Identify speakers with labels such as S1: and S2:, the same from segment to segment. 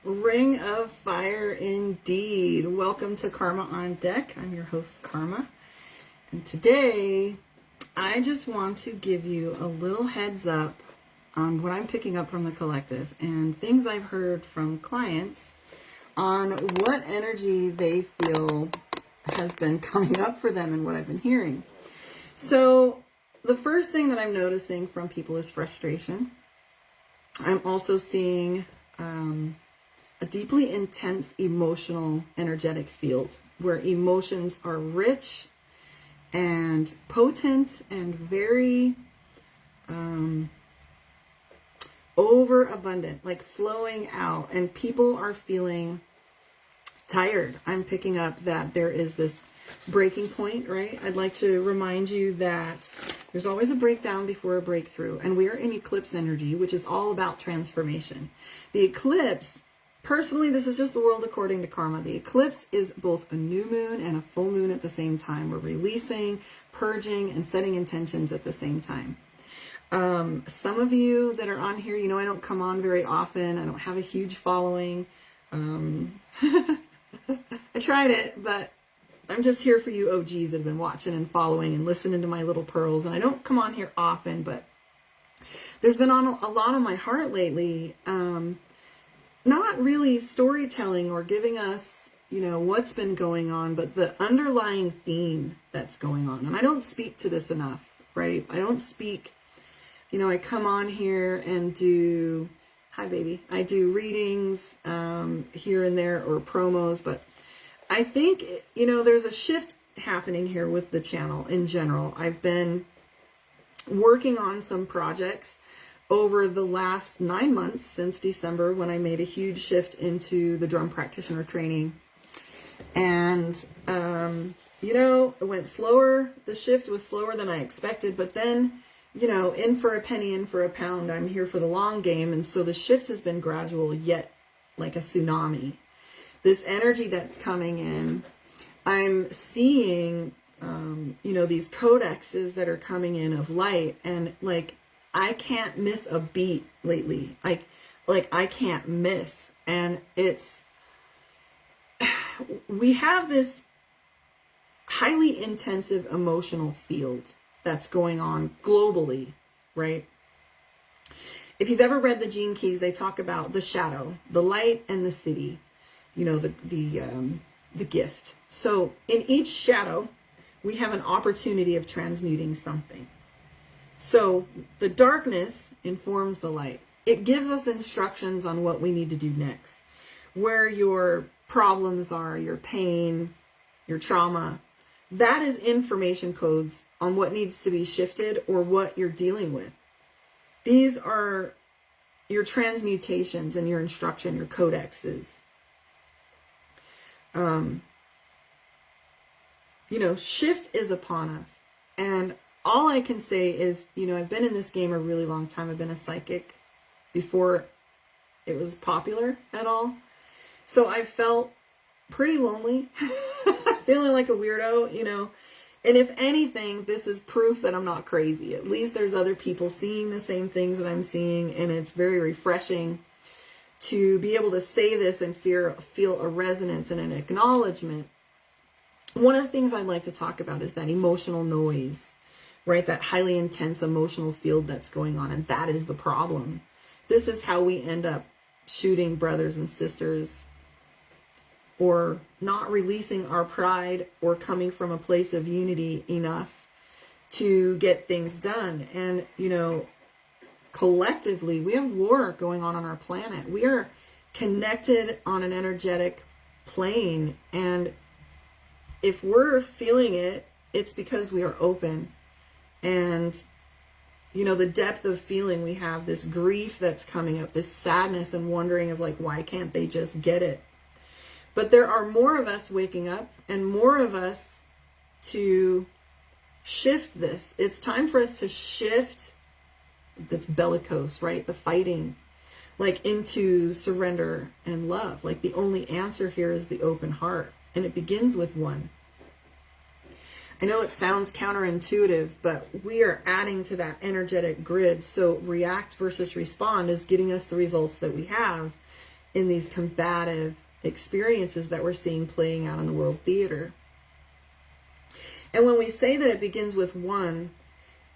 S1: Ring of fire indeed. Welcome to Karma on Deck. I'm your host, Karma. And today, I just want to give you a little heads up on what I'm picking up from the collective and things I've heard from clients on what energy they feel has been coming up for them and what I've been hearing. So the first thing that I'm noticing from people is frustration. I'm also seeing a deeply intense emotional energetic field where emotions are rich and potent and very overabundant, like flowing out, and people are feeling tired. I'm picking up that there is this breaking point, right? I'd like to remind you that there's always a breakdown before a breakthrough, and we are in eclipse energy, which is all about transformation. The eclipse, personally, this is just the world according to karma. The eclipse is both a new moon and a full moon at the same time. We're releasing, purging, and setting intentions at the same time. Some of you that are on here, you know I don't come on very often. I don't have a huge following. I tried it, but I'm just here for you OGs that have been watching and following and listening to my little pearls. And I don't come on here often, but there's been on a lot on my heart lately. Not really storytelling or giving us, you know, what's been going on, but the underlying theme that's going on. And I don't speak to this enough, right? I don't speak, you know, I come on here and do, hi baby, I do readings here and there or promos, but I think, you know, there's a shift happening here with the channel in general. I've been working on some projects over the last 9 months since December, when I made a huge shift into the drum practitioner training. And, you know, it went slower. The shift was slower than I expected, but then, you know, in for a penny, in for a pound, I'm here for the long game. And so the shift has been gradual, yet like a tsunami. This energy that's coming in, I'm seeing, you know, these codexes that are coming in of light, and like, I can't miss a beat lately. Like I can't miss. And it's, we have this highly intensive emotional field that's going on globally, right? If you've ever read the Gene Keys, they talk about the shadow, the light, and the city, you know, the gift. So in each shadow, we have an opportunity of transmuting something. So the darkness informs the light. It gives us instructions on what we need to do next, where your problems are, your pain, your trauma. That is information codes on what needs to be shifted or what you're dealing with. These are your transmutations and your instruction, your codexes. You know, shift is upon us. And all I can say is, you know, I've been in this game a really long time. I've been a psychic before it was popular at all. So I felt pretty lonely, feeling like a weirdo, you know. And if anything, this is proof that I'm not crazy. At least there's other people seeing the same things that I'm seeing. And it's very refreshing to be able to say this and feel a resonance and an acknowledgement. One of the things I'd like to talk about is that emotional noise. Right? That highly intense emotional field that's going on. And that is the problem. This is how we end up shooting brothers and sisters, or not releasing our pride, or coming from a place of unity enough to get things done. And, you know, collectively, we have war going on our planet. We are connected on an energetic plane. And if we're feeling it, it's because we are open. And, you know, the depth of feeling, we have this grief that's coming up, this sadness and wondering of like, why can't they just get it? But there are more of us waking up and more of us to shift this. It's time for us to shift that's bellicose, right? The fighting, like into surrender and love. Like the only answer here is the open heart. And it begins with one. I know it sounds counterintuitive, but we are adding to that energetic grid. So react versus respond is getting us the results that we have in these combative experiences that we're seeing playing out in the world theater. And when we say that it begins with one,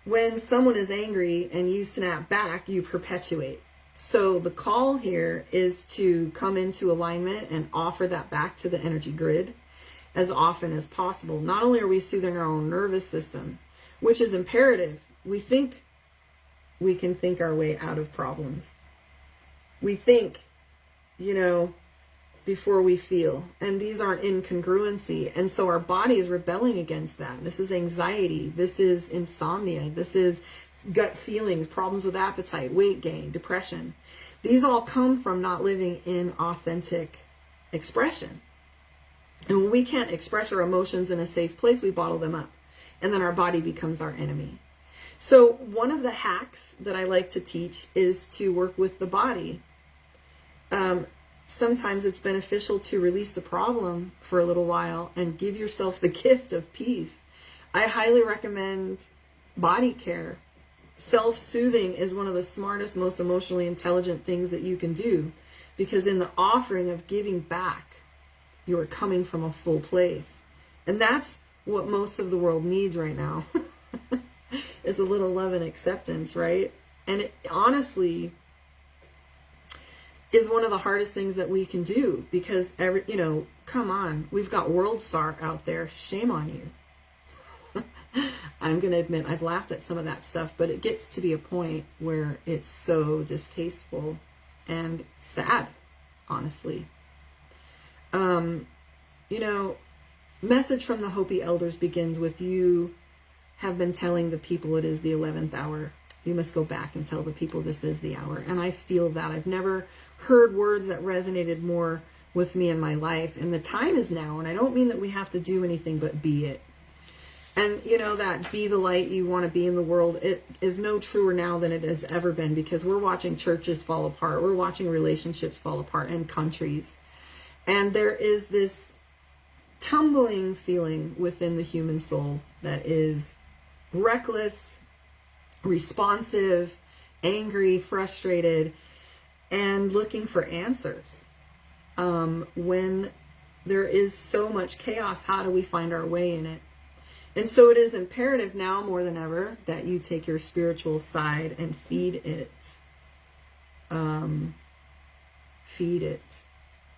S1: when someone is angry and you snap back, you perpetuate. So the call here is to come into alignment and offer that back to the energy grid as often as possible. Not only are we soothing our own nervous system, which is imperative. We think we can think our way out of problems. We think, before we feel. And these aren't incongruency. And so our body is rebelling against that. This is anxiety. This is insomnia. This is gut feelings, problems with appetite, weight gain, depression. These all come from not living in authentic expression. And when we can't express our emotions in a safe place, we bottle them up. And then our body becomes our enemy. So one of the hacks that I like to teach is to work with the body. Sometimes it's beneficial to release the problem for a little while and give yourself the gift of peace. I highly recommend body care. Self-soothing is one of the smartest, most emotionally intelligent things that you can do, because in the offering of giving back, you are coming from a full place. And that's what most of the world needs right now, is a little love and acceptance, right? And it honestly is one of the hardest things that we can do, because come on, we've got World Star out there. Shame on you. I'm going to admit I've laughed at some of that stuff, but it gets to be a point where it's so distasteful and sad, honestly. Message from the Hopi elders begins with, you have been telling the people it is the 11th hour. You must go back and tell the people this is the hour. And I feel that. I've never heard words that resonated more with me in my life. And the time is now. And I don't mean that we have to do anything but be it. And that be the light you want to be in the world, it is no truer now than it has ever been, because we're watching churches fall apart. We're watching relationships fall apart, and countries. And there is this tumbling feeling within the human soul that is reckless, responsive, angry, frustrated, and looking for answers. When there is so much chaos, how do we find our way in it? And so it is imperative now more than ever that you take your spiritual side and feed it. Feed it.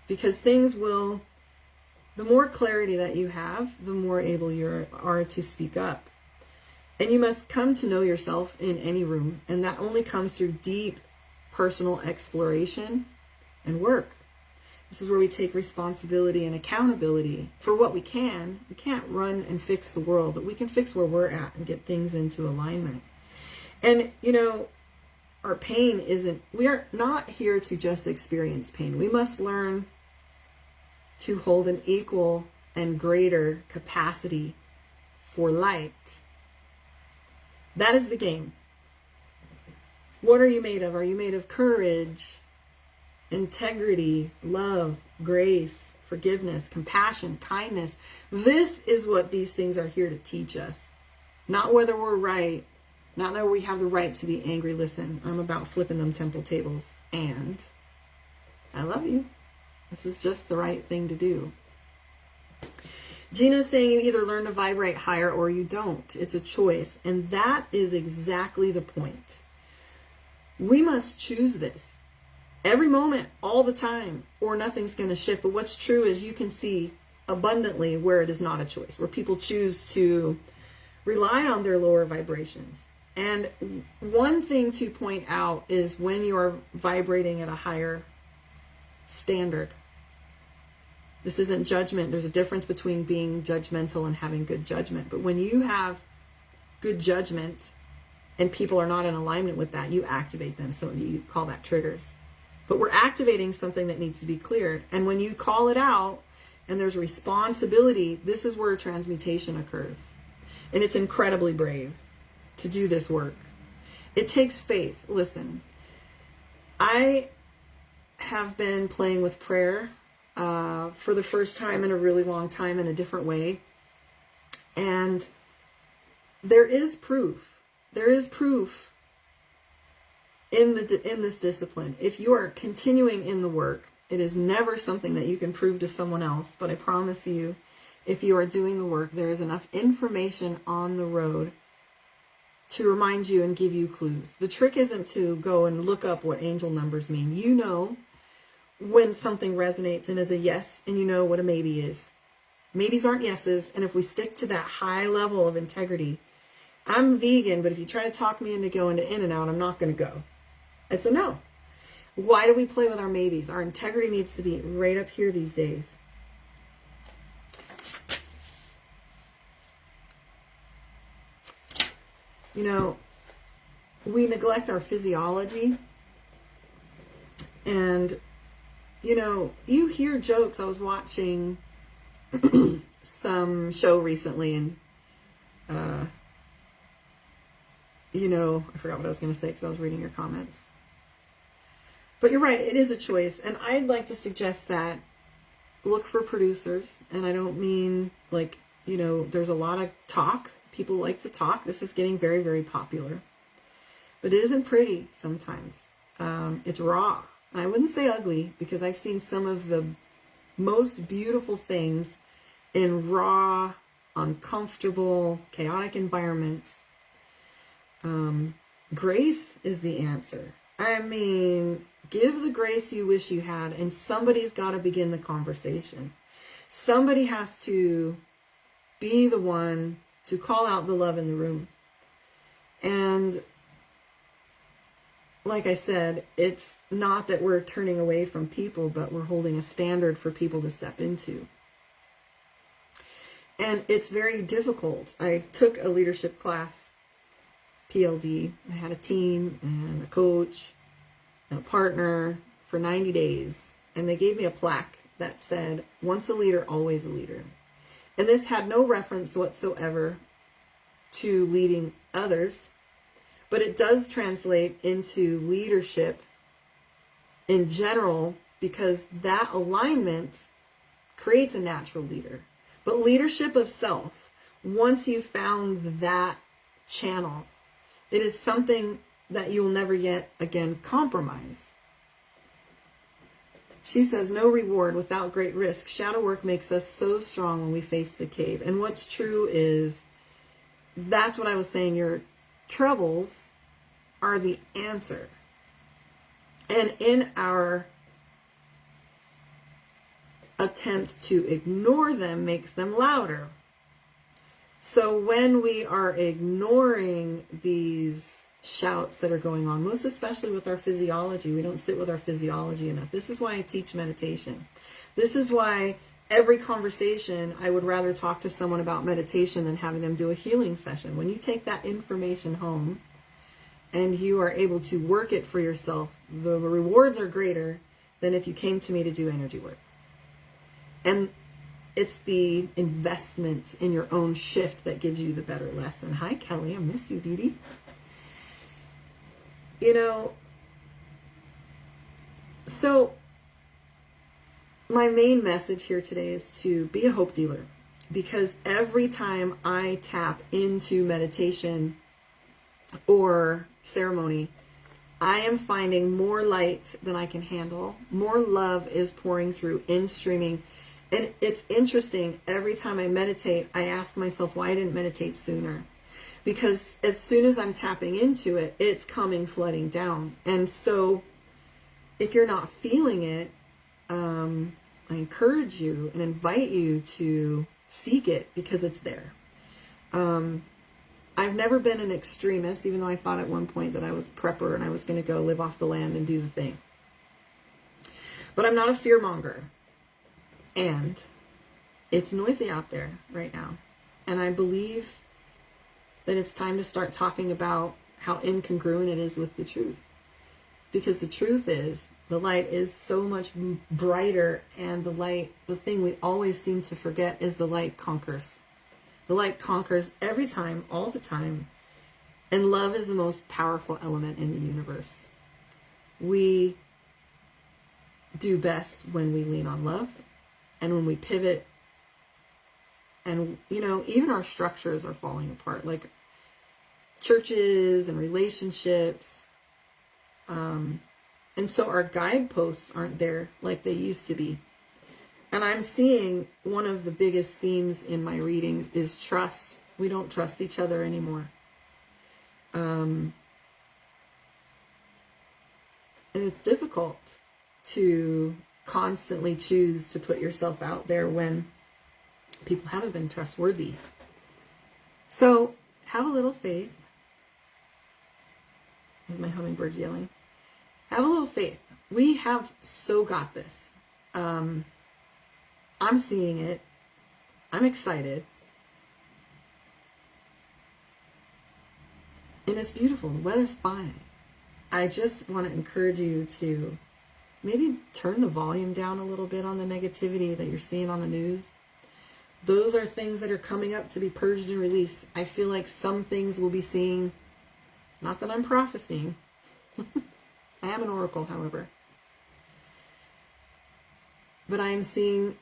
S1: Because things will, the more clarity that you have, the more able you are to speak up. And you must come to know yourself in any room. And that only comes through deep personal exploration and work. This is where we take responsibility and accountability for what we can. We can't run and fix the world, but we can fix where we're at and get things into alignment. And, our pain we are not here to just experience pain. We must learn to hold an equal and greater capacity for light. That is the game. What are you made of? Are you made of courage, integrity, love, grace, forgiveness, compassion, kindness? This is what these things are here to teach us. Not whether we're right, not that we have the right to be angry. Listen, I'm about flipping them temple tables. And I love you. This is just the right thing to do. Gina's saying you either learn to vibrate higher or you don't. It's a choice. And that is exactly the point. We must choose this every moment, all the time, or nothing's going to shift. But what's true is you can see abundantly where it is not a choice, where people choose to rely on their lower vibrations. And one thing to point out is when you're vibrating at a higher standard. This isn't judgment. There's a difference between being judgmental and having good judgment. But when you have good judgment and people are not in alignment with that, you activate them. So you call that triggers. But we're activating something that needs to be cleared. And when you call it out and there's responsibility, this is where transmutation occurs. And it's incredibly brave to do this work. It takes faith. Listen, I have been playing with prayer for the first time in a really long time in a different way. And there is proof. There is proof in this discipline. If you are continuing in the work It is never something that you can prove to someone else, but I promise you, if you are doing the work, there is enough information on the road to remind you and give you clues. The trick isn't to go and look up what angel numbers mean. You know when something resonates and is a yes, and you know what a maybe is. Maybes aren't yeses, and if we stick to that high level of integrity, I'm vegan, but if you try to talk me into going to In-N-Out, I'm not going to go. It's a no. Why do we play with our maybes? Our integrity needs to be right up here these days. You know, we neglect our physiology. And, you know, you hear jokes. I was watching some show recently, and, you know, I forgot what I was going to say because I was reading your comments. But you're right, it is a choice. And I'd like to suggest that look for producers. And I don't mean like, you know, there's a lot of talk. People like to talk. This is getting very, very popular. But it isn't pretty sometimes. It's raw. And I wouldn't say ugly, because I've seen some of the most beautiful things in raw, uncomfortable, chaotic environments. Grace is the answer. I mean, give the grace you wish you had, and somebody's got to begin the conversation. Somebody has to be the one to call out the love in the room. And like I said, it's not that we're turning away from people, but we're holding a standard for people to step into. And it's very difficult. I took a leadership class, PLD. I had a team and a coach and a partner for 90 days. And they gave me a plaque that said, once a leader, always a leader. And this had no reference whatsoever to leading others, but it does translate into leadership in general, because that alignment creates a natural leader. But leadership of self, once you've found that channel, it is something that you'll never yet again compromise. She says, no reward without great risk. Shadow work makes us so strong when we face the cave. And what's true is, that's what I was saying. Your troubles are the answer. And in our attempt to ignore them makes them louder. So when we are ignoring these shouts that are going on, most especially with our physiology, we don't sit with our physiology enough. This is why I teach meditation. This is why every conversation, I would rather talk to someone about meditation than having them do a healing session. When you take that information home and you are able to work it for yourself, the rewards are greater than if you came to me to do energy work. And it's the investment in your own shift that gives you the better lesson. Hi, Kelly. I miss you, beauty. You know, so my main message here today is to be a hope dealer, because every time I tap into meditation or ceremony, I am finding more light than I can handle. More love is pouring through, in streaming. And it's interesting, every time I meditate, I ask myself why I didn't meditate sooner. Because as soon as I'm tapping into it, it's coming flooding down. And so if you're not feeling it, I encourage you and invite you to seek it, because it's there. I've never been an extremist, even though I thought at one point that I was a prepper and I was going to go live off the land and do the thing. But I'm not a fearmonger. And it's noisy out there right now. And I believe that it's time to start talking about how incongruent it is with the truth. Because the truth is, the light is so much brighter, and the thing we always seem to forget is the light conquers. The light conquers every time, all the time. And love is the most powerful element in the universe. We do best when we lean on love, and when we pivot. And, you know, even our structures are falling apart, like churches and relationships. And so our guideposts aren't there like they used to be. And I'm seeing one of the biggest themes in my readings is trust. We don't trust each other anymore. And it's difficult to constantly choose to put yourself out there when people haven't been trustworthy. So have a little faith. Is my hummingbird yelling? Have a little faith. We have so got this. I'm seeing it. I'm excited. And it's beautiful. The weather's fine. I just want to encourage you to maybe turn the volume down a little bit on the negativity that you're seeing on the news. Those are things that are coming up to be purged and released. I feel like some things we'll be seeing, not that I'm prophesying. I am an oracle, however. But I'm seeing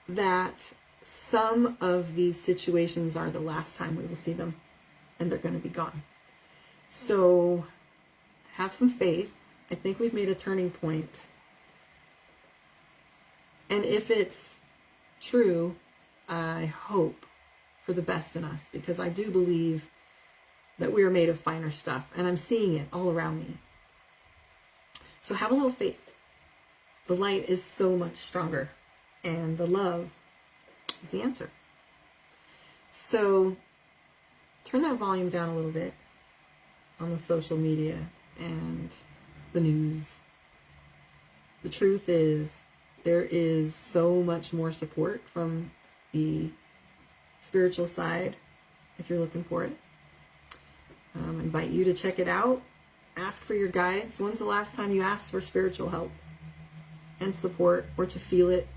S1: that some of these situations are the last time we will see them, and they're going to be gone. So have some faith. I think we've made a turning point. And if it's true, I hope for the best in us, because I do believe that we are made of finer stuff, and I'm seeing it all around me. So have a little faith. The light is so much stronger, and the love is the answer. So turn that volume down a little bit on the social media and the news. The truth is, there is so much more support from the spiritual side if you're looking for it. I invite you to check it out. Ask for your guides. When's the last time you asked for spiritual help and support, or to feel it?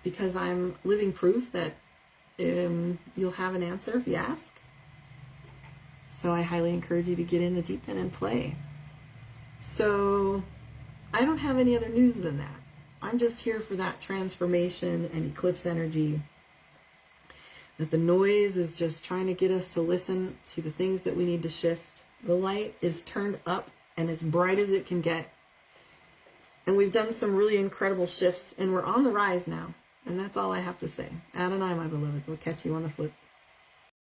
S1: Because I'm living proof that you'll have an answer if you ask. So I highly encourage you to get in the deep end and play. So I don't have any other news than that. I'm just here for that transformation and eclipse energy. That the noise is just trying to get us to listen to the things that we need to shift. The light is turned up and as bright as it can get. And we've done some really incredible shifts, and we're on the rise now. And that's all I have to say. Adonai, my beloveds. We'll catch you on the flip.